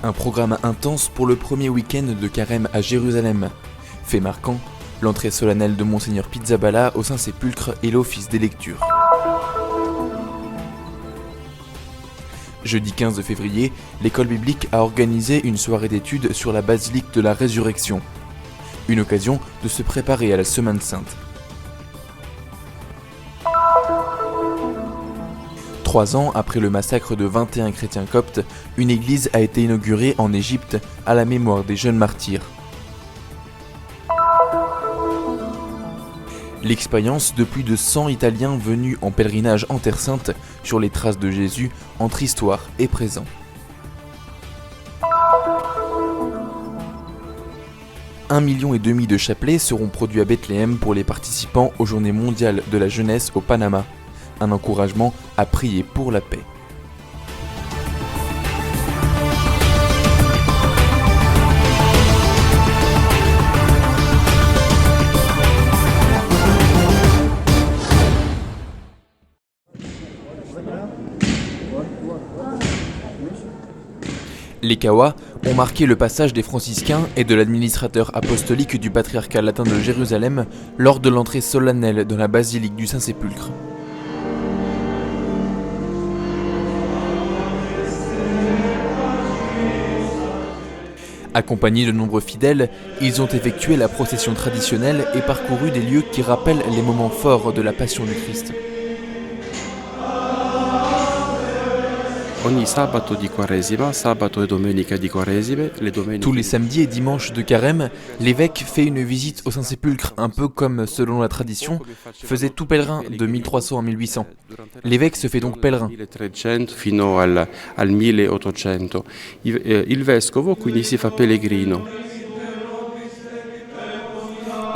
Un programme intense pour le premier week-end de Carême à Jérusalem. Fait marquant, l'entrée solennelle de Monseigneur Pizzaballa au Saint-Sépulcre et l'office des lectures. Jeudi 15 février, l'école biblique a organisé une soirée d'études sur la basilique de la Résurrection. Une occasion de se préparer à la Semaine Sainte. 3 ans après le massacre de 21 chrétiens coptes, une église a été inaugurée en Égypte à la mémoire des jeunes martyrs. L'expérience de plus de 100 Italiens venus en pèlerinage en Terre Sainte sur les traces de Jésus entre histoire et présent. Un million et demi de chapelets seront produits à Bethléem pour les participants aux Journées mondiales de la jeunesse au Panama. Un encouragement à prier pour la paix. Les Kawa ont marqué le passage des franciscains et de l'administrateur apostolique du patriarcat latin de Jérusalem lors de l'entrée solennelle dans la basilique du Saint-Sépulcre. Accompagnés de nombreux fidèles, ils ont effectué la procession traditionnelle et parcouru des lieux qui rappellent les moments forts de la Passion du Christ. Tous les samedis et dimanches de Carême, l'évêque fait une visite au Saint-Sépulcre, un peu comme, selon la tradition, faisait tout pèlerin de 1300 à 1800. L'évêque se fait donc pèlerin.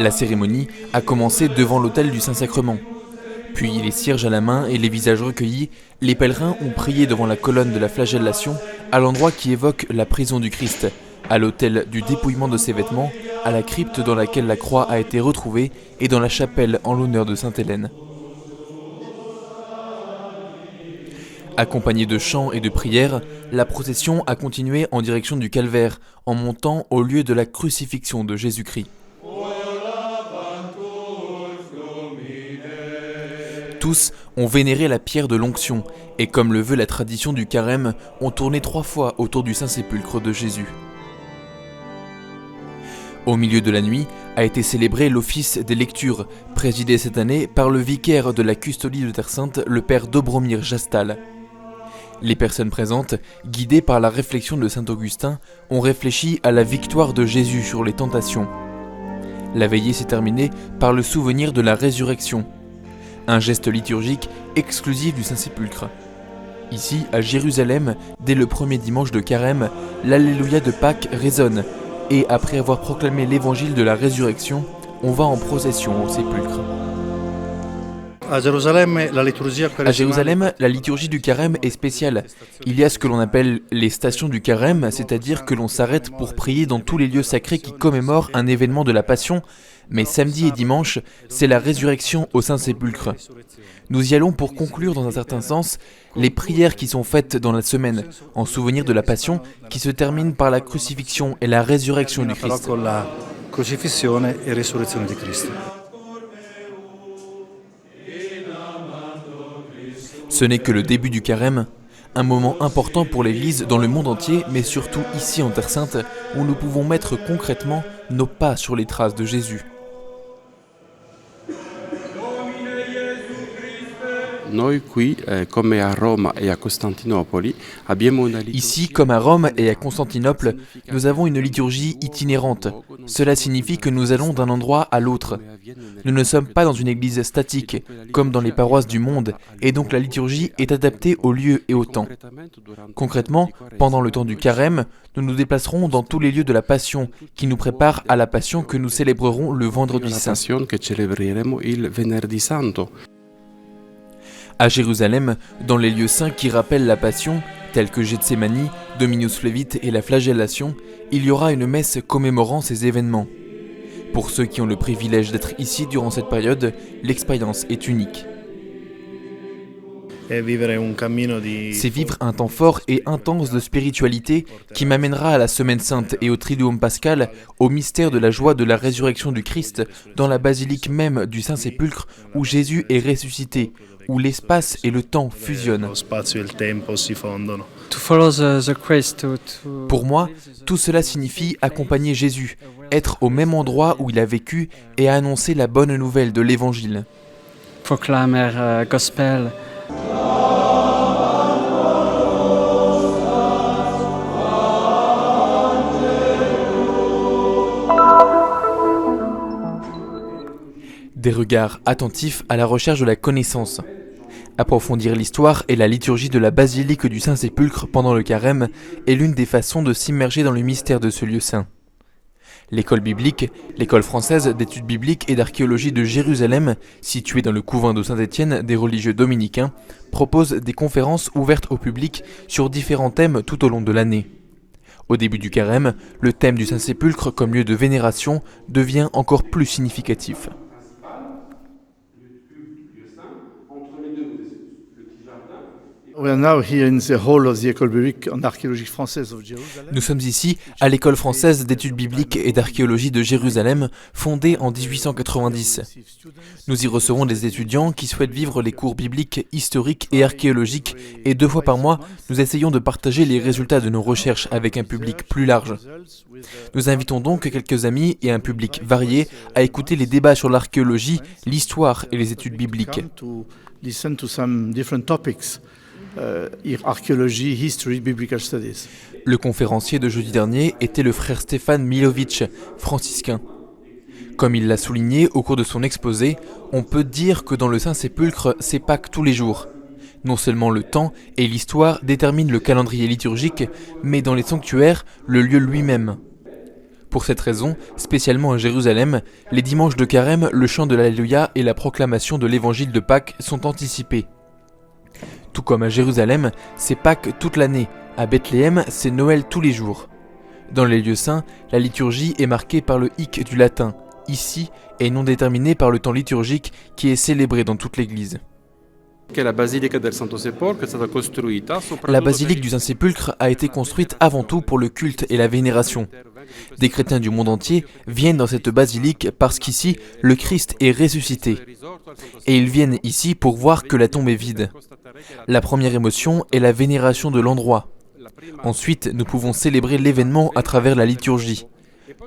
La cérémonie a commencé devant l'autel du Saint-Sacrement. Puis, les cierges à la main et les visages recueillis, les pèlerins ont prié devant la colonne de la flagellation, à l'endroit qui évoque la prison du Christ, à l'autel du dépouillement de ses vêtements, à la crypte dans laquelle la croix a été retrouvée et dans la chapelle en l'honneur de Sainte Hélène. Accompagnée de chants et de prières, la procession a continué en direction du Calvaire, en montant au lieu de la crucifixion de Jésus-Christ. Tous ont vénéré la pierre de l'onction et, comme le veut la tradition du carême, ont tourné 3 fois autour du Saint-Sépulcre de Jésus. Au milieu de la nuit a été célébré l'office des lectures, présidé cette année par le vicaire de la custodie de Terre Sainte, le père Dobromir Jastal. Les personnes présentes, guidées par la réflexion de saint Augustin, ont réfléchi à la victoire de Jésus sur les tentations. La veillée s'est terminée par le souvenir de la résurrection. Un geste liturgique exclusif du Saint-Sépulcre. Ici, à Jérusalem, dès le premier dimanche de Carême, l'Alléluia de Pâques résonne, et après avoir proclamé l'évangile de la résurrection, on va en procession au sépulcre. À Jérusalem, la liturgie du Carême est spéciale. Il y a ce que l'on appelle les stations du Carême, c'est-à-dire que l'on s'arrête pour prier dans tous les lieux sacrés qui commémorent un événement de la Passion, mais samedi et dimanche, c'est la résurrection au Saint-Sépulcre. Nous y allons pour conclure dans un certain sens les prières qui sont faites dans la semaine, en souvenir de la Passion, qui se termine par la crucifixion et la résurrection du Christ. Ce n'est que le début du Carême, un moment important pour l'Église dans le monde entier, mais surtout ici en Terre Sainte, où nous pouvons mettre concrètement nos pas sur les traces de Jésus. Ici, comme à Rome et à Constantinople, nous avons une liturgie itinérante. Cela signifie que nous allons d'un endroit à l'autre. Nous ne sommes pas dans une église statique, comme dans les paroisses du monde, et donc la liturgie est adaptée au lieu et au temps. Concrètement, pendant le temps du Carême, nous nous déplacerons dans tous les lieux de la Passion, qui nous préparent à la Passion que nous célébrerons le Vendredi Saint. À Jérusalem, dans les lieux saints qui rappellent la Passion, tels que Gethsémani, Dominus Flevit et la flagellation, il y aura une messe commémorant ces événements. Pour ceux qui ont le privilège d'être ici durant cette période, l'expérience est unique. C'est vivre un temps fort et intense de spiritualité qui m'amènera à la Semaine Sainte et au Triduum Pascal, au mystère de la joie de la résurrection du Christ, dans la basilique même du Saint-Sépulcre où Jésus est ressuscité, où l'espace et le temps fusionnent. Pour moi, tout cela signifie accompagner Jésus, être au même endroit où il a vécu et annoncer la bonne nouvelle de l'Évangile. Proclamer gospel. Des regards attentifs à la recherche de la connaissance. Approfondir l'histoire et la liturgie de la basilique du Saint-Sépulcre pendant le carême est l'une des façons de s'immerger dans le mystère de ce lieu saint. L'école biblique, l'école française d'études bibliques et d'archéologie de Jérusalem, située dans le couvent de Saint-Étienne des religieux dominicains, propose des conférences ouvertes au public sur différents thèmes tout au long de l'année. Au début du carême, le thème du Saint-Sépulcre comme lieu de vénération devient encore plus significatif. Nous sommes ici à l'école française d'études bibliques et d'archéologie de Jérusalem, fondée en 1890. Nous y recevons des étudiants qui souhaitent vivre les cours bibliques, historiques et archéologiques, et 2 fois par mois, nous essayons de partager les résultats de nos recherches avec un public plus large. Nous invitons donc quelques amis et un public varié à écouter les débats sur l'archéologie, l'histoire et les études bibliques. Archaeology, history, biblical studies. Le conférencier de jeudi dernier était le frère Stéphane Milovic, franciscain. Comme il l'a souligné au cours de son exposé, on peut dire que dans le Saint-Sépulcre, c'est Pâques tous les jours. Non seulement le temps et l'histoire déterminent le calendrier liturgique, mais dans les sanctuaires, le lieu lui-même. Pour cette raison, spécialement à Jérusalem, les dimanches de carême, le chant de l'Alléluia et la proclamation de l'évangile de Pâques sont anticipés. Tout comme à Jérusalem, c'est Pâques toute l'année. À Bethléem, c'est Noël tous les jours. Dans les lieux saints, la liturgie est marquée par le hic du latin, ici, et non déterminée par le temps liturgique qui est célébré dans toute l'Église. La basilique du Saint-Sépulcre a été construite avant tout pour le culte et la vénération. Des chrétiens du monde entier viennent dans cette basilique parce qu'ici, le Christ est ressuscité. Et ils viennent ici pour voir que la tombe est vide. La première émotion est la vénération de l'endroit. Ensuite, nous pouvons célébrer l'événement à travers la liturgie.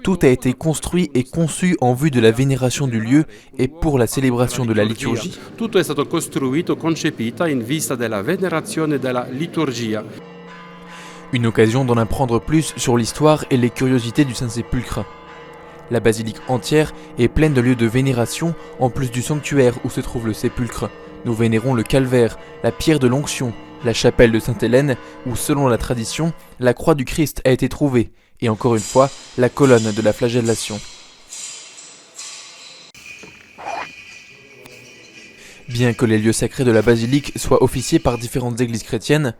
Tout a été construit et conçu en vue de la vénération du lieu et pour la célébration de la liturgie. Tutto è stato costruito, concepito in vista della venerazione della liturgia. Une occasion d'en apprendre plus sur l'histoire et les curiosités du Saint-Sépulcre. La basilique entière est pleine de lieux de vénération, en plus du sanctuaire où se trouve le sépulcre. Nous vénérons le calvaire, la pierre de l'onction, la chapelle de Sainte-Hélène, où selon la tradition, la croix du Christ a été trouvée, et encore une fois, la colonne de la flagellation. Bien que les lieux sacrés de la basilique soient officiés par différentes églises chrétiennes,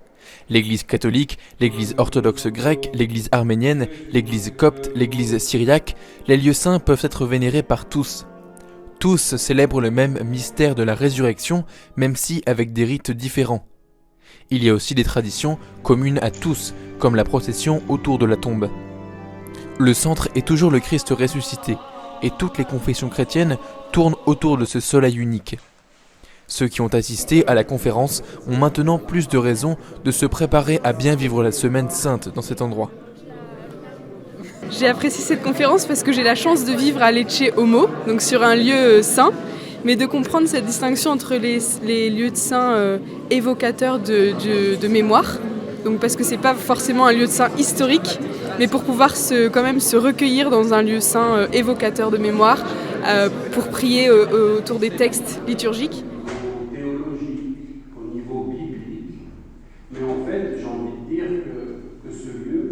l'église catholique, l'église orthodoxe grecque, l'église arménienne, l'église copte, l'église syriaque, les lieux saints peuvent être vénérés par tous. Tous célèbrent le même mystère de la résurrection, même si avec des rites différents. Il y a aussi des traditions communes à tous, comme la procession autour de la tombe. Le centre est toujours le Christ ressuscité, et toutes les confessions chrétiennes tournent autour de ce soleil unique. Ceux qui ont assisté à la conférence ont maintenant plus de raisons de se préparer à bien vivre la semaine sainte dans cet endroit. J'ai apprécié cette conférence parce que j'ai la chance de vivre à Lecce Homo, donc sur un lieu saint, mais de comprendre cette distinction entre les lieux de saints évocateurs de mémoire, donc parce que c'est pas forcément un lieu de saint historique, mais pour pouvoir quand même se recueillir dans un lieu saint évocateur de mémoire, pour prier autour des textes liturgiques. Mais en fait, j'ai envie de dire que ce lieu...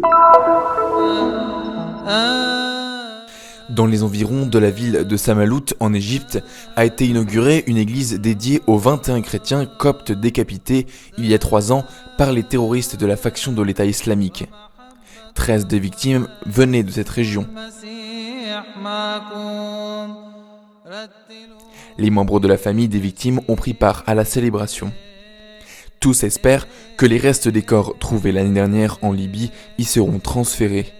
Dans les environs de la ville de Samalout, en Égypte, a été inaugurée une église dédiée aux 21 chrétiens coptes décapités il y a 3 ans par les terroristes de la faction de l'État islamique. 13 des victimes venaient de cette région. Les membres de la famille des victimes ont pris part à la célébration. Tous espèrent que les restes des corps trouvés l'année dernière en Libye y seront transférés.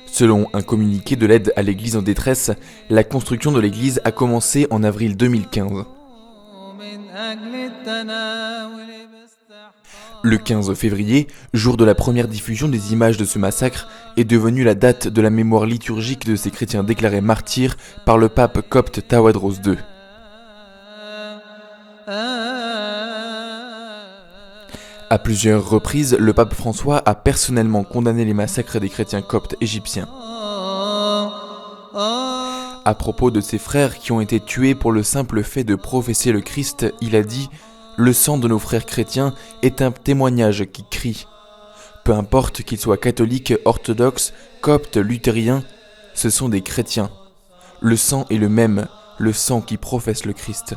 Selon un communiqué de l'aide à l'église en détresse, la construction de l'église a commencé en avril 2015. Le 15 février, jour de la première diffusion des images de ce massacre, est devenue la date de la mémoire liturgique de ces chrétiens déclarés martyrs par le pape copte Tawadros II. À plusieurs reprises, le pape François a personnellement condamné les massacres des chrétiens coptes égyptiens. À propos de ses frères qui ont été tués pour le simple fait de professer le Christ, il a dit « Le sang de nos frères chrétiens est un témoignage qui crie. Peu importe qu'ils soient catholiques, orthodoxes, coptes, luthériens, ce sont des chrétiens. Le sang est le même, le sang qui professe le Christ. »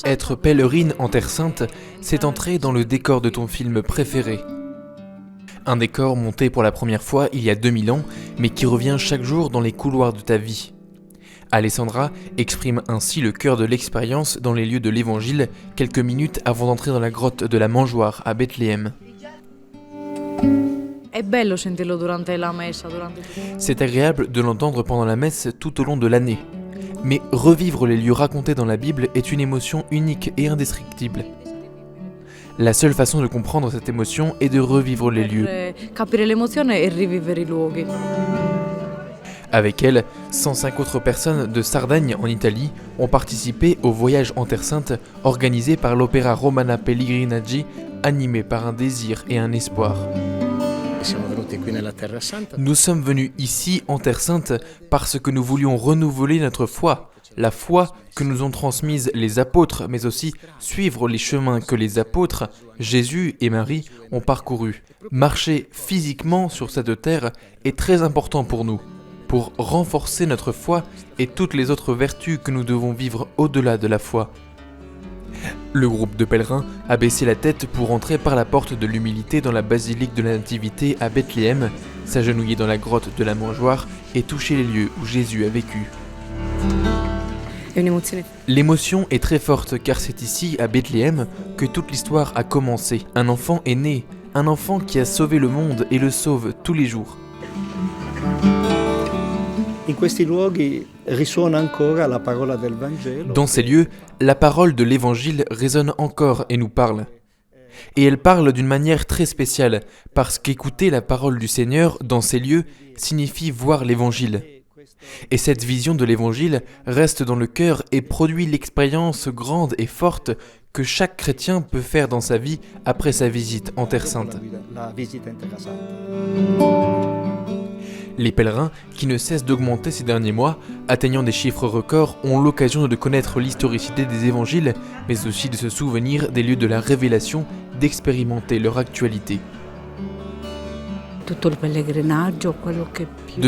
Être pèlerine en Terre Sainte, c'est entrer dans le décor de ton film préféré. Un décor monté pour la première fois il y a 2000 ans, mais qui revient chaque jour dans les couloirs de ta vie. Alessandra exprime ainsi le cœur de l'expérience dans les lieux de l'Évangile, quelques minutes avant d'entrer dans la grotte de la Mangeoire à Bethléem. C'est agréable de l'entendre pendant la messe tout au long de l'année. Mais revivre les lieux racontés dans la Bible est une émotion unique et indescriptible. La seule façon de comprendre cette émotion est de revivre les lieux. Avec elle, 105 autres personnes de Sardaigne en Italie ont participé au voyage en Terre Sainte organisé par l'Opera Romana Pellegrinaggi, animé par un désir et un espoir. Nous sommes venus ici en Terre Sainte parce que nous voulions renouveler notre foi, la foi que nous ont transmise les apôtres, mais aussi suivre les chemins que les apôtres, Jésus et Marie, ont parcourus. Marcher physiquement sur cette terre est très important pour nous, pour renforcer notre foi et toutes les autres vertus que nous devons vivre au-delà de la foi. Le groupe de pèlerins a baissé la tête pour entrer par la porte de l'humilité dans la basilique de la Nativité à Bethléem, s'agenouiller dans la grotte de la Mangeoire et toucher les lieux où Jésus a vécu. L'émotion est très forte car c'est ici, à Bethléem, que toute l'histoire a commencé. Un enfant est né, un enfant qui a sauvé le monde et le sauve tous les jours. Dans ces lieux, la parole de l'Évangile résonne encore et nous parle. Et elle parle d'une manière très spéciale, parce qu'écouter la parole du Seigneur dans ces lieux signifie voir l'Évangile. Et cette vision de l'Évangile reste dans le cœur et produit l'expérience grande et forte que chaque chrétien peut faire dans sa vie après sa visite en Terre Sainte. Les pèlerins, qui ne cessent d'augmenter ces derniers mois, atteignant des chiffres records, ont l'occasion de connaître l'historicité des évangiles, mais aussi de se souvenir des lieux de la révélation, d'expérimenter leur actualité. De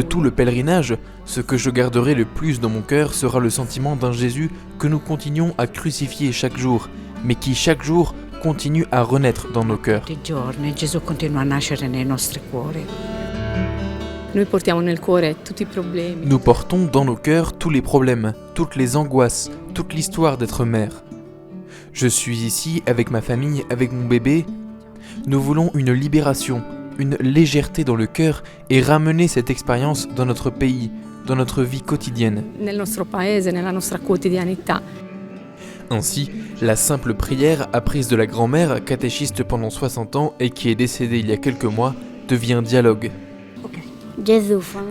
tout le pèlerinage, ce que je garderai le plus dans mon cœur sera le sentiment d'un Jésus que nous continuons à crucifier chaque jour, mais qui chaque jour continue à renaître dans nos cœurs. Nous portons dans nos cœurs tous les problèmes, toutes les angoisses, toute l'histoire d'être mère. Je suis ici avec ma famille, avec mon bébé. Nous voulons une libération, une légèreté dans le cœur et ramener cette expérience dans notre pays, dans notre vie quotidienne. Ainsi, la simple prière apprise de la grand-mère, catéchiste pendant 60 ans et qui est décédée il y a quelques mois, devient dialogue.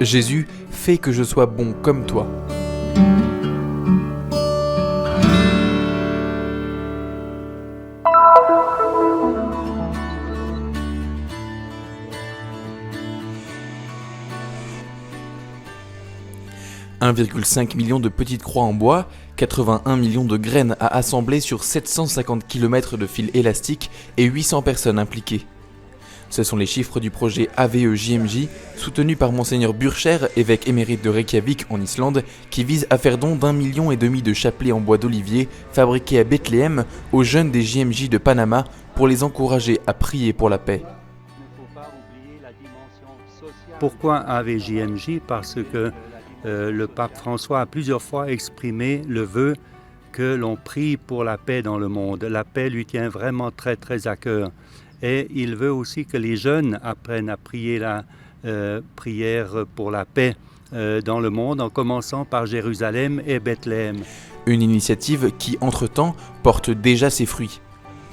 Jésus, fais que je sois bon comme toi. « 1,5 million de petites croix en bois, 81 millions de graines à assembler sur 750 km de fil élastique et 800 personnes impliquées. Ce sont les chiffres du projet AVE-JMJ, soutenu par Monseigneur Burcher, évêque émérite de Reykjavik en Islande, qui vise à faire don d'1,5 million de chapelets en bois d'olivier fabriqués à Bethléem aux jeunes des JMJ de Panama pour les encourager à prier pour la paix. Pourquoi AVE-JMJ? Parce que le pape François a plusieurs fois exprimé le vœu que l'on prie pour la paix dans le monde. La paix lui tient vraiment très très à cœur. Et il veut aussi que les jeunes apprennent à prier la prière pour la paix dans le monde, en commençant par Jérusalem et Bethléem. Une initiative qui, entre-temps, porte déjà ses fruits.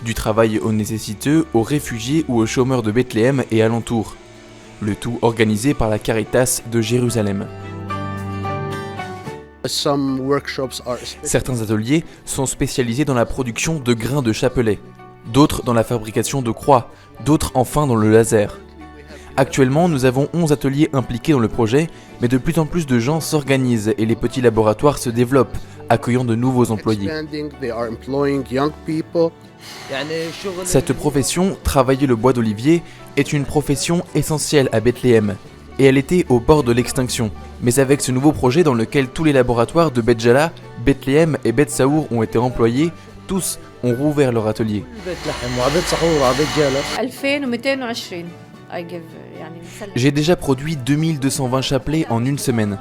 Du travail aux nécessiteux, aux réfugiés ou aux chômeurs de Bethléem et alentours. Le tout organisé par la Caritas de Jérusalem. Certains ateliers sont spécialisés dans la production de grains de chapelet, d'autres dans la fabrication de croix, d'autres enfin dans le laser. Actuellement, nous avons 11 ateliers impliqués dans le projet, mais de plus en plus de gens s'organisent et les petits laboratoires se développent, accueillant de nouveaux employés. Cette profession, travailler le bois d'olivier, est une profession essentielle à Bethléem. Et elle était au bord de l'extinction. Mais avec ce nouveau projet dans lequel tous les laboratoires de Bet Jala, Bethléem et Bet Saour ont été employés, tous ont rouvert leur atelier. J'ai déjà produit 2220 chapelets en une semaine.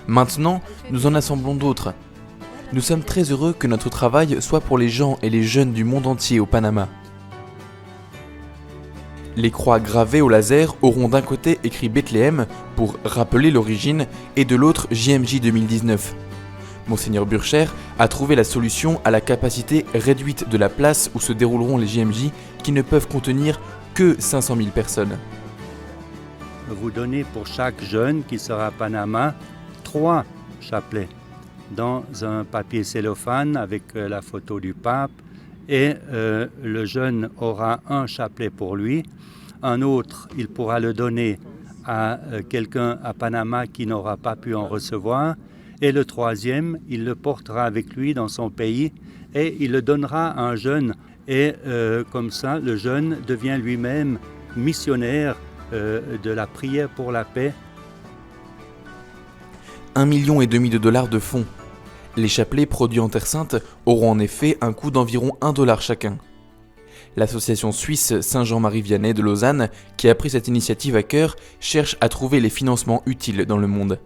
Maintenant, nous en assemblons d'autres. Nous sommes très heureux que notre travail soit pour les gens et les jeunes du monde entier au Panama. Les croix gravées au laser auront d'un côté écrit Bethléem pour rappeler l'origine et de l'autre JMJ 2019. Monseigneur Burcher a trouvé la solution à la capacité réduite de la place où se dérouleront les JMJ qui ne peuvent contenir que 500 000 personnes. Vous donnez pour chaque jeune qui sera à Panama 3 chapelets dans un papier cellophane avec la photo du pape. Et le jeune aura un chapelet pour lui, un autre, il pourra le donner à quelqu'un à Panama qui n'aura pas pu en recevoir, et le troisième, il le portera avec lui dans son pays et il le donnera à un jeune. Et comme ça, le jeune devient lui-même missionnaire de la prière pour la paix. 1,5 million de fonds. Les chapelets produits en Terre Sainte auront en effet un coût d'environ $1 chacun. L'association suisse Saint-Jean-Marie Vianney de Lausanne, qui a pris cette initiative à cœur, cherche à trouver les financements utiles dans le monde.